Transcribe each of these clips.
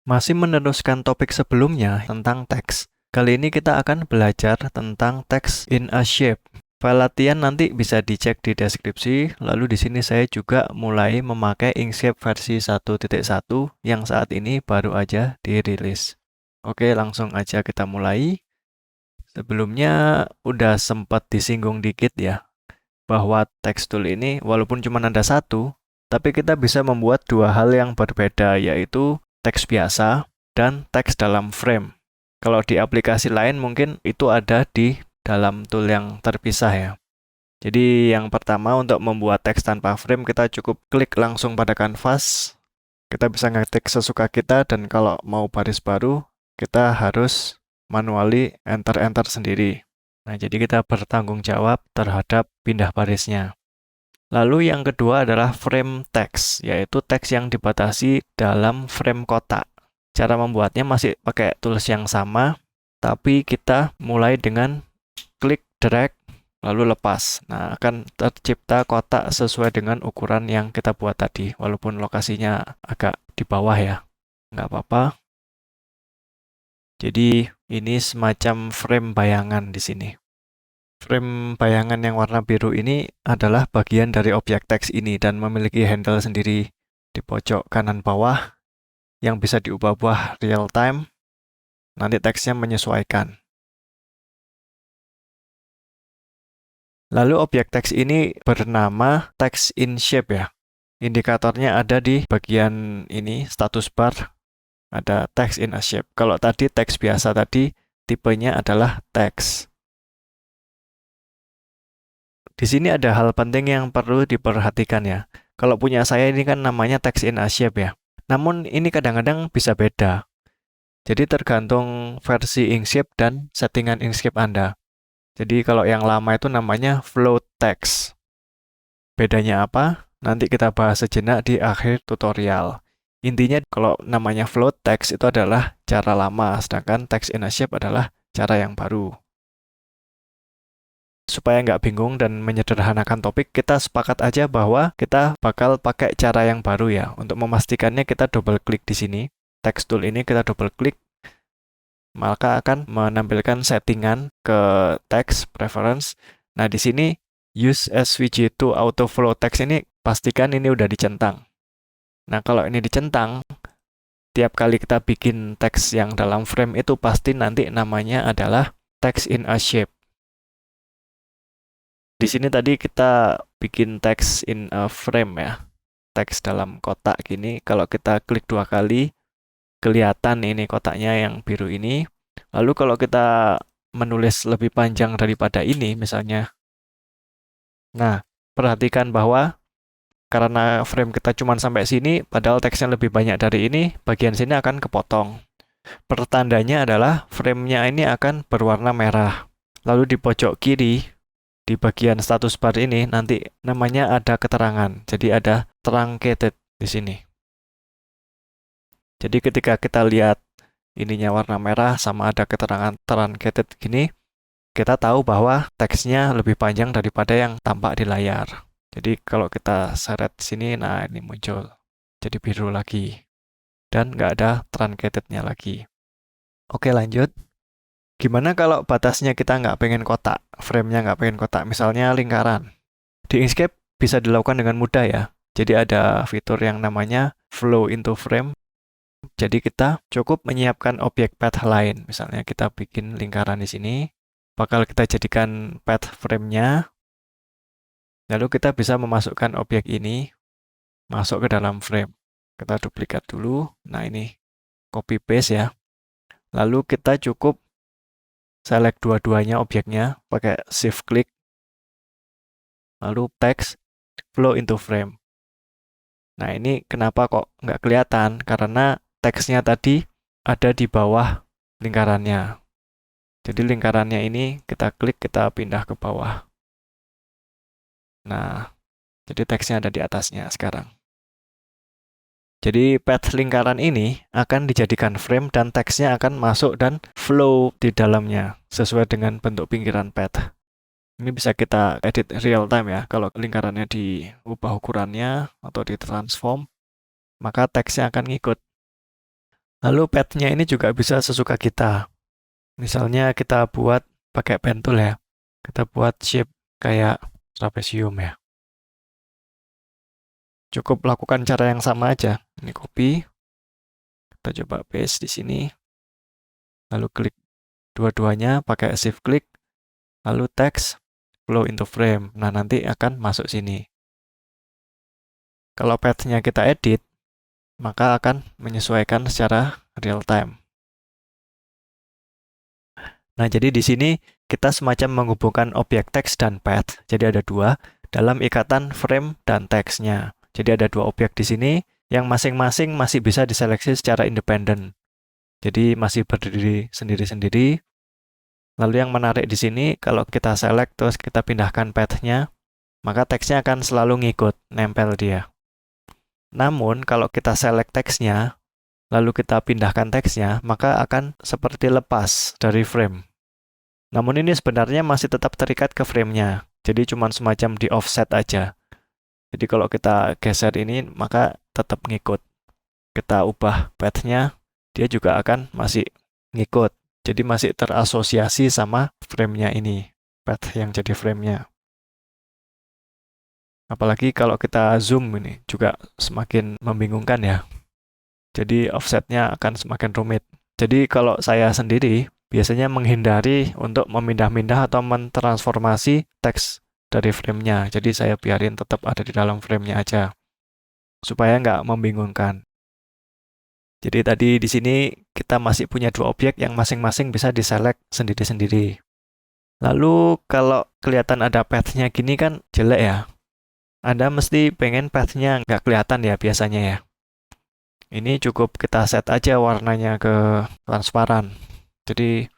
Masih meneruskan topik sebelumnya tentang teks. Kali ini kita akan belajar tentang text in a shape. File latihan nanti bisa dicek di deskripsi. Lalu di sini saya juga mulai memakai Inkscape versi 1.1 yang saat ini baru aja dirilis. Oke, langsung aja kita mulai. Sebelumnya udah sempat disinggung dikit ya, bahwa text tool ini walaupun cuma ada satu, tapi kita bisa membuat dua hal yang berbeda, yaitu teks biasa dan teks dalam frame. Kalau di aplikasi lain mungkin itu ada di dalam tool yang terpisah ya. Jadi yang pertama, untuk membuat teks tanpa frame, kita cukup klik langsung pada kanvas. Kita bisa ngetik sesuka kita, dan kalau mau baris baru, kita harus manually enter-enter sendiri. Nah, jadi kita bertanggung jawab terhadap pindah barisnya. Lalu yang kedua adalah frame text, yaitu teks yang dibatasi dalam frame kotak. Cara membuatnya masih pakai tools yang sama, tapi kita mulai dengan klik, drag, lalu lepas. Nah, akan tercipta kotak sesuai dengan ukuran yang kita buat tadi, walaupun lokasinya agak di bawah ya. Nggak apa-apa. Jadi, ini semacam frame bayangan di sini. Frame bayangan yang warna biru ini adalah bagian dari objek teks ini dan memiliki handle sendiri di pojok kanan bawah yang bisa diubah-ubah real time. Nanti teksnya menyesuaikan. Lalu objek teks ini bernama text in shape ya. Indikatornya ada di bagian ini, status bar, ada text in a shape. Kalau tadi teks biasa tadi, tipenya adalah text. Di sini ada hal penting yang perlu diperhatikan ya. Kalau punya saya ini kan namanya text in a shape ya. Namun ini kadang-kadang bisa beda. Jadi tergantung versi Inkscape dan settingan Inkscape Anda. Jadi kalau yang lama itu namanya float text. Bedanya apa? Nanti kita bahas sejenak di akhir tutorial. Intinya kalau namanya float text itu adalah cara lama, sedangkan text in a shape adalah cara yang baru. Supaya nggak bingung dan menyederhanakan topik, kita sepakat aja bahwa kita bakal pakai cara yang baru ya. Untuk memastikannya kita double klik di sini. Text tool ini kita double klik, maka akan menampilkan settingan ke text preference. Nah, di sini use SVG to auto flow text ini pastikan ini udah dicentang. Nah, kalau ini dicentang, tiap kali kita bikin teks yang dalam frame itu pasti nanti namanya adalah text in a shape. Di sini tadi kita bikin text in a frame ya. Teks dalam kotak gini, kalau kita klik dua kali, kelihatan ini kotaknya yang biru ini. Lalu kalau kita menulis lebih panjang daripada ini misalnya. Nah, perhatikan bahwa karena frame kita cuma sampai sini, padahal teksnya lebih banyak dari ini, bagian sini akan kepotong. Pertandanya adalah frame-nya ini akan berwarna merah. Lalu di pojok kiri, di bagian status bar ini nanti namanya ada keterangan. Jadi ada truncated di sini. Jadi ketika kita lihat ininya warna merah sama ada keterangan truncated gini, kita tahu bahwa teksnya lebih panjang daripada yang tampak di layar. Jadi kalau kita seret sini, nah ini muncul jadi biru lagi. Dan nggak ada truncatednya lagi. Oke, lanjut. Gimana kalau batasnya kita nggak pengen kotak, frame-nya nggak pengen kotak, misalnya lingkaran. Di Inkscape bisa dilakukan dengan mudah ya. Jadi ada fitur yang namanya flow into frame. Jadi kita cukup menyiapkan objek path lain. Misalnya kita bikin lingkaran di sini, bakal kita jadikan path frame-nya. Lalu kita bisa memasukkan objek ini masuk ke dalam frame. Kita duplikat dulu. Nah, ini copy paste ya. Lalu kita cukup select dua-duanya objeknya, pakai shift click, lalu text, flow into frame. Nah, ini kenapa kok nggak kelihatan? Karena teksnya tadi ada di bawah lingkarannya. Jadi lingkarannya ini kita klik, kita pindah ke bawah. Nah, jadi teksnya ada di atasnya sekarang. Jadi path lingkaran ini akan dijadikan frame dan teksnya akan masuk dan flow di dalamnya sesuai dengan bentuk pinggiran path. Ini bisa kita edit real time ya. Kalau lingkarannya diubah ukurannya atau ditransform, maka teksnya akan ngikut. Lalu path-nya ini juga bisa sesuka kita. Misalnya kita buat pakai pen tool ya. Kita buat shape kayak trapesium ya. Cukup lakukan cara yang sama aja. Ini copy. Kita coba paste di sini. Lalu klik dua-duanya, pakai shift klik. Lalu text flow into frame. Nah, nanti akan masuk sini. Kalau path-nya kita edit, maka akan menyesuaikan secara real time. Nah, jadi di sini kita semacam menghubungkan objek teks dan path. Jadi ada dua dalam ikatan frame dan teksnya. Jadi ada dua objek di sini yang masing-masing masih bisa diseleksi secara independen. Jadi masih berdiri sendiri-sendiri. Lalu yang menarik di sini, kalau kita select terus kita pindahkan path-nya, maka teksnya akan selalu ngikut, nempel dia. Namun, kalau kita select teksnya, lalu kita pindahkan teksnya, maka akan seperti lepas dari frame. Namun ini sebenarnya masih tetap terikat ke frame-nya. Jadi cuma semacam di offset aja. Jadi kalau kita geser ini, maka tetap ngikut. Kita ubah path-nya, dia juga akan masih ngikut. Jadi masih terasosiasi sama frame-nya ini. Path yang jadi frame-nya. Apalagi kalau kita zoom ini, juga semakin membingungkan ya. Jadi offset-nya akan semakin rumit. Jadi kalau saya sendiri, biasanya menghindari untuk memindah-mindah atau mentransformasi teks dari frame-nya. Jadi saya biarin tetap ada di dalam frame-nya aja. Supaya nggak membingungkan. Jadi tadi di sini kita masih punya dua objek yang masing-masing bisa diselect sendiri-sendiri. Lalu kalau kelihatan ada path-nya gini kan jelek ya. Anda mesti pengen path-nya nggak kelihatan ya biasanya ya. Ini cukup kita set aja warnanya ke transparan. Jadi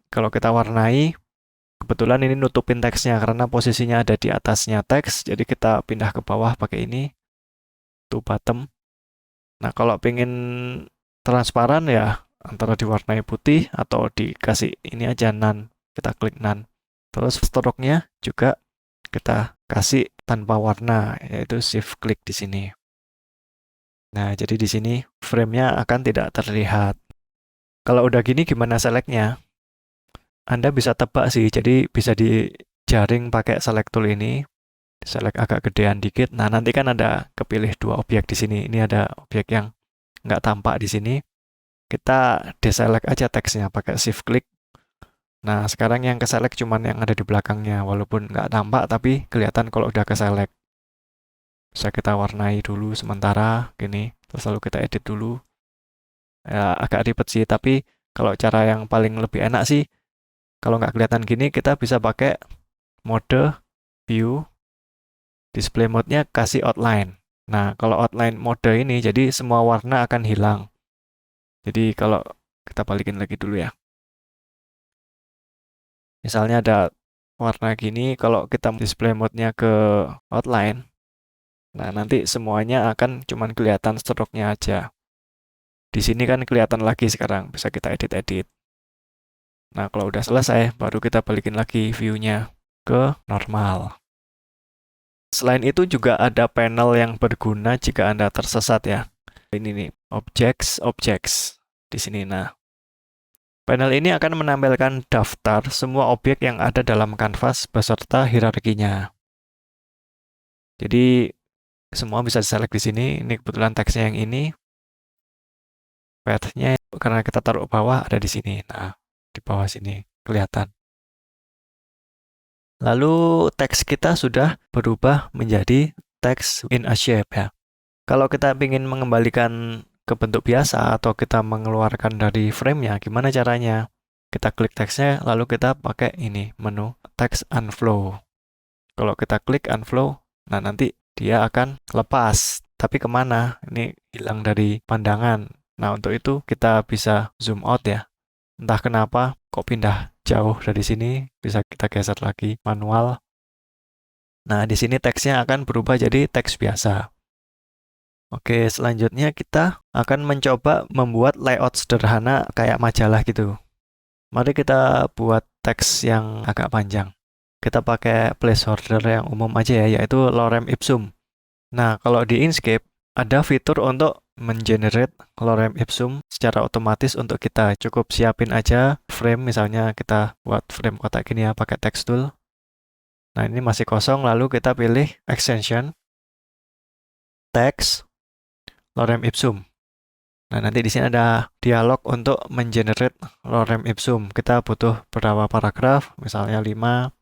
kalau kita warnai, kebetulan ini nutupin teksnya karena posisinya ada di atasnya teks, jadi kita pindah ke bawah pakai ini, to bottom. Nah, kalau pengen transparan ya antara diwarnai putih atau dikasih ini aja none, kita klik none. Terus stroke-nya juga kita kasih tanpa warna, yaitu shift klik di sini. Nah, jadi di sini frame-nya akan tidak terlihat. Kalau udah gini gimana select-nya? Anda bisa tebak sih, jadi bisa dijaring pakai select tool ini. Select agak gedean dikit. Nah, nanti kan ada kepilih dua objek di sini. Ini ada objek yang nggak tampak di sini. Kita deselect aja teksnya pakai shift klik. Nah, sekarang yang keselect cuman yang ada di belakangnya. Walaupun nggak tampak, tapi kelihatan kalau udah keselect. Bisa kita warnai dulu sementara, gini. Terus lalu kita edit dulu. Ya, agak ribet sih, tapi kalau cara yang paling lebih enak sih, kalau nggak kelihatan gini, kita bisa pakai mode view, display mode-nya kasih outline. Nah, kalau outline mode ini, jadi semua warna akan hilang. Jadi kalau kita balikin lagi dulu ya. Misalnya ada warna gini, kalau kita display mode-nya ke outline, nah nanti semuanya akan cuman kelihatan stroke-nya aja. Di sini kan kelihatan lagi sekarang, bisa kita edit-edit. Nah, kalau udah selesai, baru kita balikin lagi view-nya ke normal. Selain itu juga ada panel yang berguna jika Anda tersesat ya. Ini nih, objects di sini. Nah, panel ini akan menampilkan daftar semua objek yang ada dalam kanvas beserta hierarkinya. Jadi semua bisa select di sini. Ini kebetulan teksnya yang ini. Path-nya karena kita taruh bawah ada di sini. Nah, di bawah sini kelihatan. Lalu teks kita sudah berubah menjadi teks in a shape ya. Kalau kita ingin mengembalikan ke bentuk biasa atau kita mengeluarkan dari frame-nya, gimana caranya? Kita klik teksnya, lalu kita pakai ini, menu text unflow. Kalau kita klik unflow, nah nanti dia akan lepas. Tapi kemana? Ini hilang dari pandangan. Nah, untuk itu kita bisa zoom out ya. Entah kenapa, kok pindah jauh dari sini, bisa kita geser lagi manual. Nah, di sini teksnya akan berubah jadi teks biasa. Oke, selanjutnya kita akan mencoba membuat layout sederhana kayak majalah gitu. Mari kita buat teks yang agak panjang. Kita pakai placeholder yang umum aja ya, yaitu lorem ipsum. Nah, kalau di Inkscape, ada fitur untuk mengenerate lorem ipsum secara otomatis untuk kita. Cukup siapin aja frame, misalnya kita buat frame kotak gini ya pakai text tool. Nah, ini masih kosong, lalu kita pilih extension text lorem ipsum. Nah, nanti di sini ada dialog untuk mengenerate lorem ipsum. Kita butuh berapa paragraf, misalnya 5,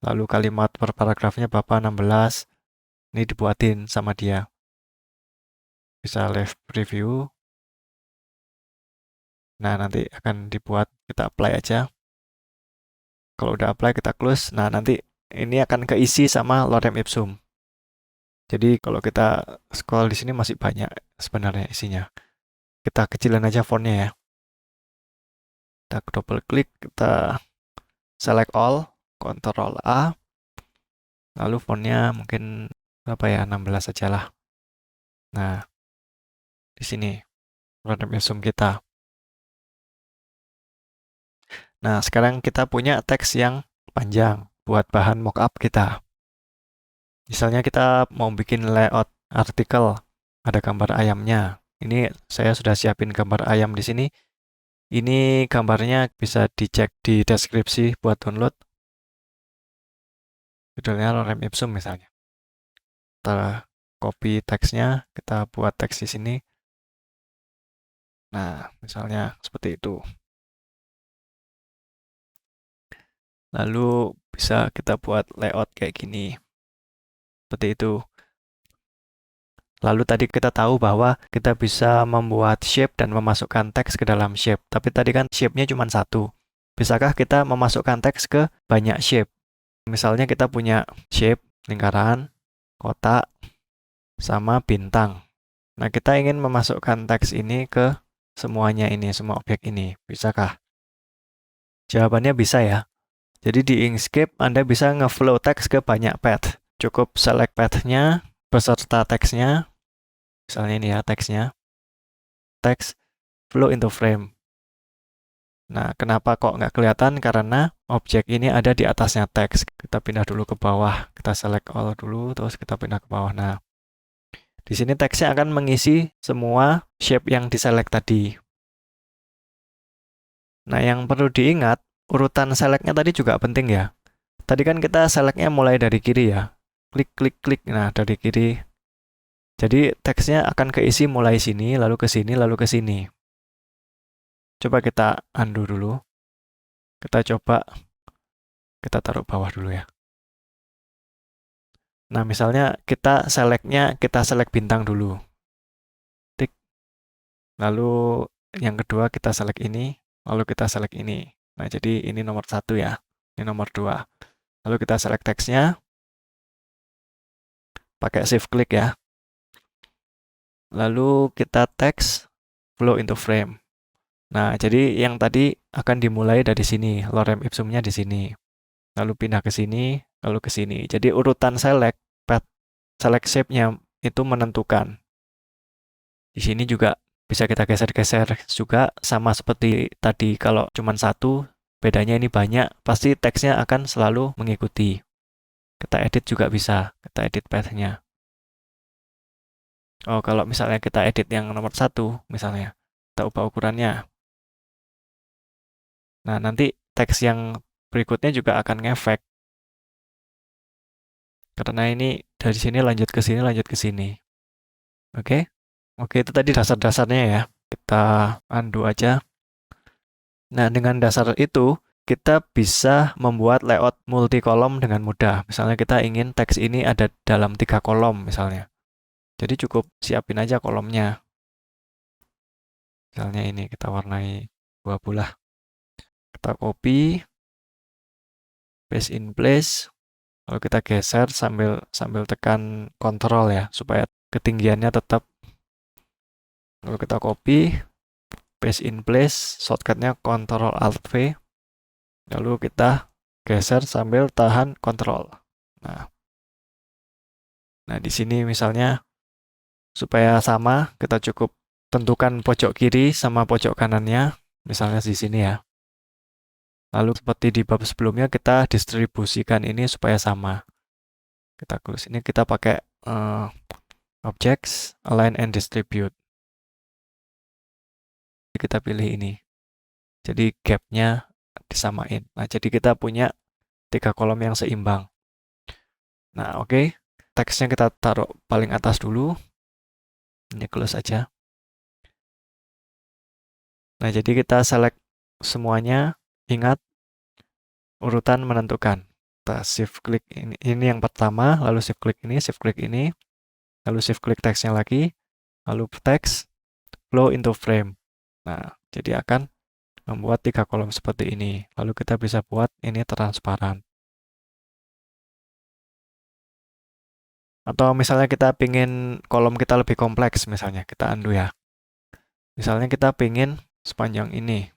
lalu kalimat per paragrafnya berapa, 16. Ini dibuatin sama dia. Bisa live preview. Nah, nanti akan dibuat, kita apply aja. Kalau udah apply, kita close. Nah, nanti ini akan keisi sama lorem ipsum. Jadi kalau kita scroll di sini masih banyak sebenarnya isinya. Kita kecilin aja fontnya ya. Kita double klik, kita select all, Ctrl A. Lalu fontnya mungkin berapa ya, 16 aja lah. Nah, di sini lorem ipsum kita. Nah, sekarang kita punya teks yang panjang buat bahan mockup kita. Misalnya kita mau bikin layout artikel, ada gambar ayamnya. Ini saya sudah siapin gambar ayam di sini. Ini gambarnya bisa dicek di deskripsi buat download. Judulnya lorem ipsum misalnya. Kita copy teksnya, kita buat teks di sini. Nah, misalnya seperti itu. Lalu bisa kita buat layout kayak gini. Seperti itu. Lalu tadi kita tahu bahwa kita bisa membuat shape dan memasukkan teks ke dalam shape. Tapi tadi kan shape-nya cuma satu. Bisakah kita memasukkan teks ke banyak shape? Misalnya kita punya shape, lingkaran, kotak, sama bintang. Nah, kita ingin memasukkan teks ini ke semuanya ini, semua objek ini. Bisakah? Jawabannya bisa ya. Jadi di Inkscape, Anda bisa nge-flow teks ke banyak path. Cukup select path-nya beserta teksnya. Misalnya ini ya teksnya. Text flow into frame. Nah, kenapa kok nggak kelihatan? Karena objek ini ada di atasnya teks. Kita pindah dulu ke bawah. Kita select all dulu, terus kita pindah ke bawah. Nah, di sini teksnya akan mengisi semua shape yang diselect tadi. Nah, yang perlu diingat, urutan selectnya tadi juga penting ya. Tadi kan kita selectnya mulai dari kiri ya. Klik, klik, klik. Nah, dari kiri. Jadi teksnya akan keisi mulai sini, lalu ke sini, lalu ke sini. Coba kita undo dulu. Kita coba, kita taruh bawah dulu ya. Nah, misalnya kita select bintang dulu. Tik. Lalu yang kedua kita select ini, lalu kita select ini. Nah, jadi ini nomor 1 ya. Ini nomor 2. Lalu kita select teksnya. Pakai shift klik ya. Lalu kita text flow into frame. Nah, jadi yang tadi akan dimulai dari sini, lorem ipsumnya di sini. Lalu pindah ke sini, lalu ke sini. Jadi urutan select shape-nya itu menentukan. Di sini juga bisa kita geser-geser juga, sama seperti tadi kalau cuma satu, bedanya ini banyak, pasti teksnya akan selalu mengikuti. Kita edit juga bisa, kita edit path-nya. Oh, kalau misalnya kita edit yang nomor 1, misalnya, kita ubah ukurannya. Nah, nanti teks yang berikutnya juga akan ngefek. Karena ini dari sini lanjut ke sini, lanjut ke sini. Oke? Oke, itu tadi dasar-dasarnya ya. Kita undo aja. Nah, dengan dasar itu, kita bisa membuat layout multi kolom dengan mudah. Misalnya kita ingin teks ini ada dalam 3 kolom misalnya. Jadi cukup siapin aja kolomnya. Misalnya ini kita warnai 2 bola. Kita copy, paste in place, lalu kita geser sambil tekan Ctrl ya, supaya ketinggiannya tetap. Lalu kita copy, paste in place, shortcutnya Ctrl Alt V, lalu kita geser sambil tahan Ctrl. Nah, di sini misalnya supaya sama, kita cukup tentukan pojok kiri sama pojok kanannya, misalnya di sini ya. Lalu seperti di bab sebelumnya, kita distribusikan ini supaya sama. Kita close ini, kita pakai Objects, Align and Distribute. kita pilih ini. Jadi gap-nya disamain. Nah, jadi kita punya 3 kolom yang seimbang. Nah, oke. Teksnya kita taruh paling atas dulu. Ini close aja. Nah, jadi kita select semuanya. Ingat, urutan menentukan. Kita shift klik ini yang pertama, lalu shift klik ini, lalu shift klik teksnya lagi, lalu teks, flow into frame. Nah, jadi akan membuat 3 kolom seperti ini. Lalu kita bisa buat ini transparan. Atau misalnya kita pingin kolom kita lebih kompleks, misalnya kita undo ya. Misalnya kita pingin sepanjang ini.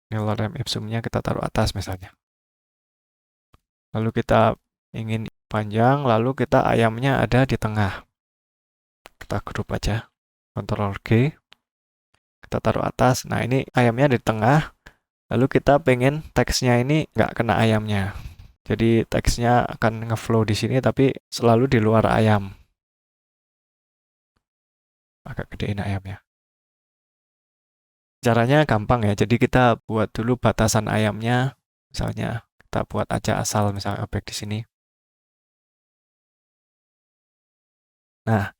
Ini lorem ipsumnya kita taruh atas misalnya. Lalu kita ingin panjang, lalu kita ayamnya ada di tengah. Kita grup aja. Ctrl G. Kita taruh atas. Nah, ini ayamnya di tengah. Lalu kita pengen teksnya ini nggak kena ayamnya. Jadi teksnya akan ngeflow di sini, tapi selalu di luar ayam. Agak gedein ayamnya. Caranya gampang ya. Jadi kita buat dulu batasan ayamnya. Misalnya kita buat aja asal misalnya objek di sini. Nah,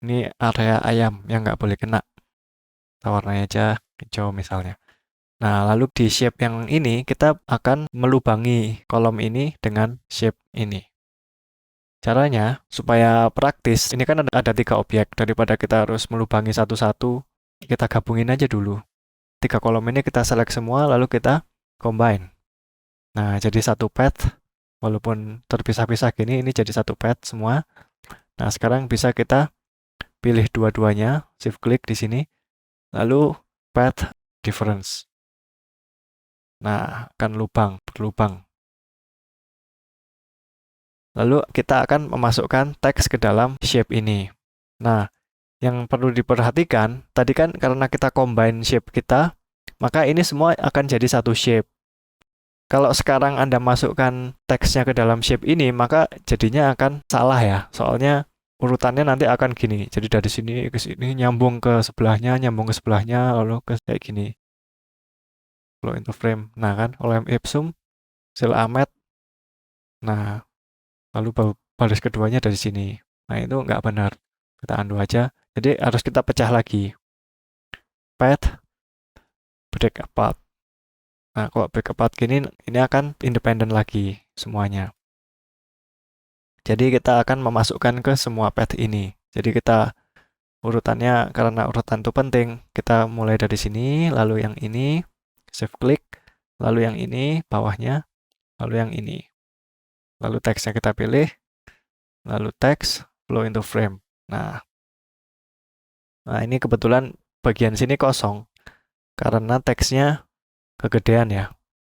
ini area ayam yang nggak boleh kena. Kita warnanya aja hijau misalnya. Nah, lalu di shape yang ini kita akan melubangi kolom ini dengan shape ini. Caranya supaya praktis, ini kan ada 3 objek. Daripada kita harus melubangi satu-satu, kita gabungin aja dulu. 3 kolom ini kita select semua, lalu kita combine. Nah, jadi satu path, walaupun terpisah-pisah gini, ini jadi satu path semua. Nah, sekarang bisa kita pilih dua-duanya, shift klik di sini, lalu path difference. Nah, akan berlubang. Lalu kita akan memasukkan teks ke dalam shape ini. Nah, yang perlu diperhatikan, tadi kan karena kita combine shape kita, maka ini semua akan jadi satu shape. Kalau sekarang Anda masukkan teksnya ke dalam shape ini, maka jadinya akan salah ya. Soalnya urutannya nanti akan gini. Jadi dari sini ke sini, nyambung ke sebelahnya, lalu ke kayak gini. Flow into frame. Nah kan, oleh ipsum, sil amet. Nah, lalu baris keduanya dari sini. Nah, itu nggak benar. Kita undo aja. Jadi harus kita pecah lagi. Path, break apart. Nah, kalau break apart gini, ini akan independen lagi semuanya. Jadi kita akan memasukkan ke semua path ini. Jadi kita urutannya, karena urutan itu penting, kita mulai dari sini, lalu yang ini, shift klik, lalu yang ini, bawahnya, lalu yang ini. Lalu teksnya kita pilih, lalu teks, flow into frame. Nah, ini kebetulan bagian sini kosong, karena teksnya kegedean ya.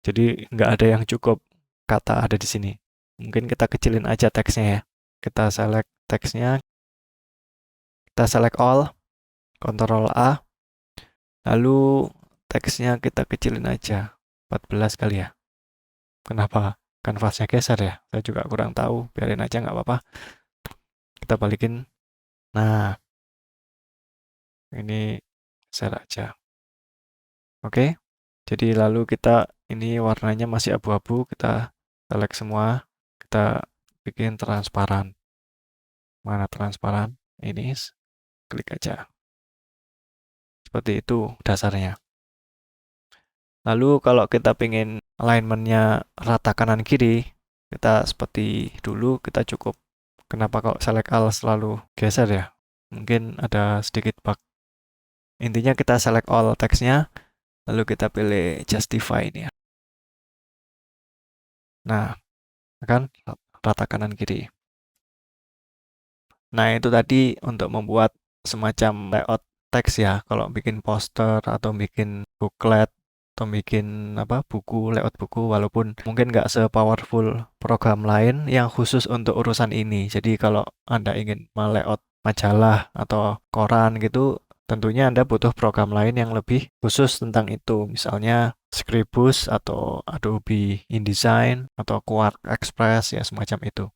Jadi nggak ada yang cukup kata ada di sini. Mungkin kita kecilin aja teksnya ya. Kita select teksnya, kita select all, Ctrl A, lalu teksnya kita kecilin aja, 14 kali ya. Kenapa kanvasnya geser ya? Saya juga kurang tahu, biarin aja nggak apa-apa. Kita balikin. Nah, ini geser aja. Oke, jadi lalu kita, ini warnanya masih abu-abu, kita select semua, kita bikin transparan. Mana transparan? Ini, klik aja. Seperti itu dasarnya. Lalu kalau kita ingin alignment-nya rata kanan kiri, kita seperti dulu, kita cukup. Kenapa kalau select all selalu geser ya? Mungkin ada sedikit bug. Intinya kita select all teksnya, lalu kita pilih justify ini ya. Nah, kan rata kanan kiri. Nah, itu tadi untuk membuat semacam layout teks ya. Kalau bikin poster atau bikin booklet atau bikin buku, layout buku, walaupun mungkin nggak se-powerful program lain yang khusus untuk urusan ini. Jadi kalau Anda ingin layout majalah atau koran gitu, tentunya Anda butuh program lain yang lebih khusus tentang itu. Misalnya Scribus atau Adobe InDesign atau Quark Express ya semacam itu.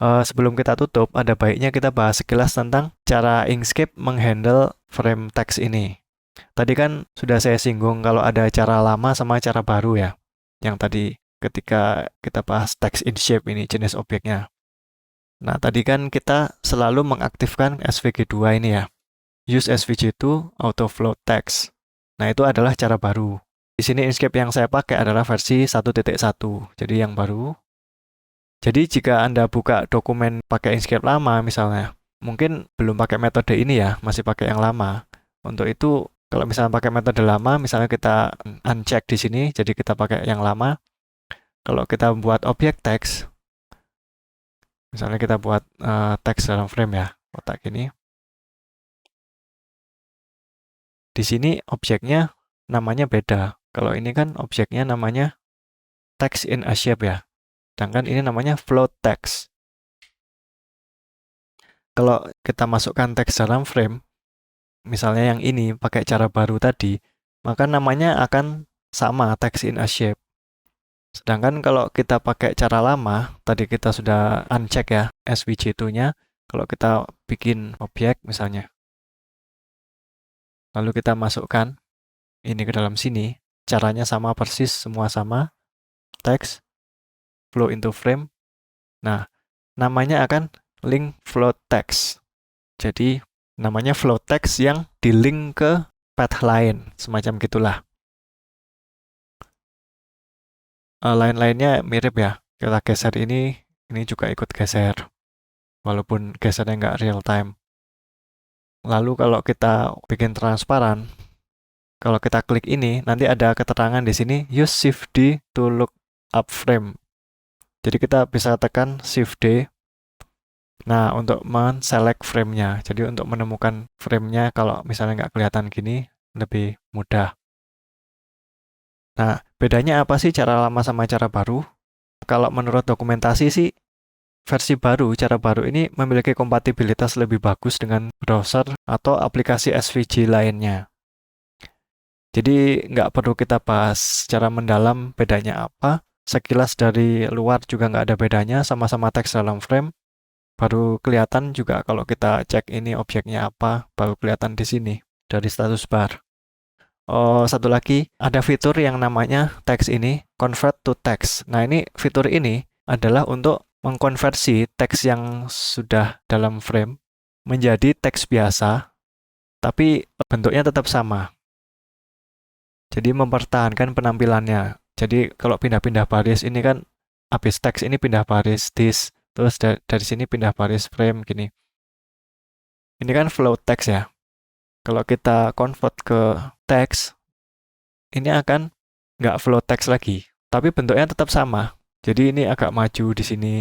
Sebelum kita tutup, ada baiknya kita bahas sekilas tentang cara Inkscape menghandle frame text ini. Tadi kan sudah saya singgung kalau ada cara lama sama cara baru ya. Yang tadi ketika kita bahas text in shape ini jenis objeknya. Nah, tadi kan kita selalu mengaktifkan SVG2 ini ya. Use SVG to auto float text. Nah, itu adalah cara baru. Di sini Inkscape yang saya pakai adalah versi 1.1, jadi yang baru. Jadi jika Anda buka dokumen pakai Inkscape lama misalnya, mungkin belum pakai metode ini ya, masih pakai yang lama. Untuk itu, kalau misalnya pakai metode lama, misalnya kita uncheck di sini, jadi kita pakai yang lama. Kalau kita buat objek teks, misalnya kita buat teks dalam frame ya, kotak gini. Di sini objeknya namanya beda. Kalau ini kan objeknya namanya text in a shape ya. Sedangkan ini namanya float text. Kalau kita masukkan teks dalam frame, misalnya yang ini pakai cara baru tadi, maka namanya akan sama text in a shape. Sedangkan kalau kita pakai cara lama, tadi kita sudah uncheck ya SVG2-nya, kalau kita bikin objek misalnya, lalu kita masukkan ini ke dalam sini, caranya sama persis, semua sama, text, flow into frame. Nah, namanya akan link float text. Jadi, namanya float text yang di-link ke path lain, semacam gitulah. Lain-lainnya mirip ya. Kita geser ini juga ikut geser. Walaupun gesernya nggak real time. Lalu kalau kita bikin transparan, kalau kita klik ini, nanti ada keterangan di sini, use Shift D to look up frame. Jadi kita bisa tekan Shift D. Nah, untuk men-select frame-nya. Jadi untuk menemukan frame-nya kalau misalnya nggak kelihatan gini, lebih mudah. Nah, bedanya apa sih cara lama sama cara baru? Kalau menurut dokumentasi sih, versi baru, cara baru ini memiliki kompatibilitas lebih bagus dengan browser atau aplikasi SVG lainnya. Jadi nggak perlu kita bahas secara mendalam bedanya apa. Sekilas dari luar juga nggak ada bedanya, sama-sama teks dalam frame. Baru kelihatan juga kalau kita cek ini objeknya apa, baru kelihatan di sini dari status bar. Oh, satu lagi, ada fitur yang namanya teks ini, convert to text. Nah, fitur ini adalah untuk mengkonversi teks yang sudah dalam frame menjadi teks biasa, tapi bentuknya tetap sama. Jadi mempertahankan penampilannya. Jadi kalau pindah-pindah baris ini kan habis teks ini pindah baris this, terus dari sini pindah baris frame gini. Ini kan float text ya. Kalau kita convert ke teks, ini akan nggak float text lagi, tapi bentuknya tetap sama. Jadi ini agak maju di sini.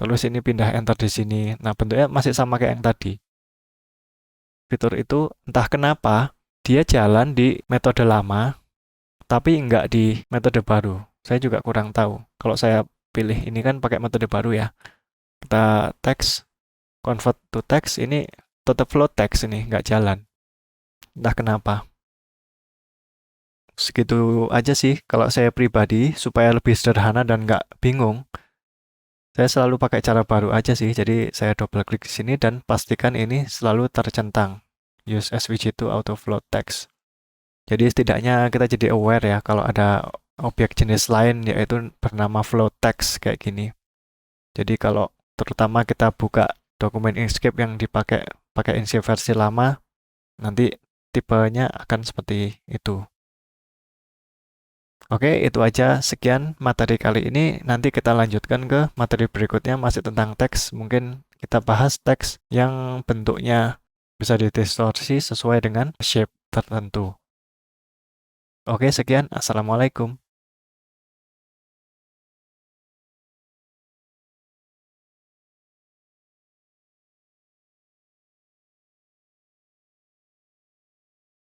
Terus ini pindah enter di sini. Nah, bentuknya masih sama kayak yang tadi. Fitur itu entah kenapa dia jalan di metode lama, tapi nggak di metode baru. Saya juga kurang tahu. Kalau saya pilih ini kan pakai metode baru ya. Kita text, convert to text, ini tetap float text ini, nggak jalan. Entah kenapa. Segitu aja sih kalau saya pribadi, supaya lebih sederhana dan nggak bingung. Saya selalu pakai cara baru aja sih, jadi saya double klik di sini dan pastikan ini selalu tercentang. Use SVG to auto float text. Jadi setidaknya kita jadi aware ya kalau ada objek jenis lain yaitu bernama float text kayak gini. Jadi kalau terutama kita buka dokumen Inkscape yang dipakai Inkscape versi lama, nanti tipenya akan seperti itu. Oke, itu aja. Sekian materi kali ini. Nanti kita lanjutkan ke materi berikutnya masih tentang teks. Mungkin kita bahas teks yang bentuknya bisa didistorsi sesuai dengan shape tertentu. Oke, sekian. Assalamualaikum.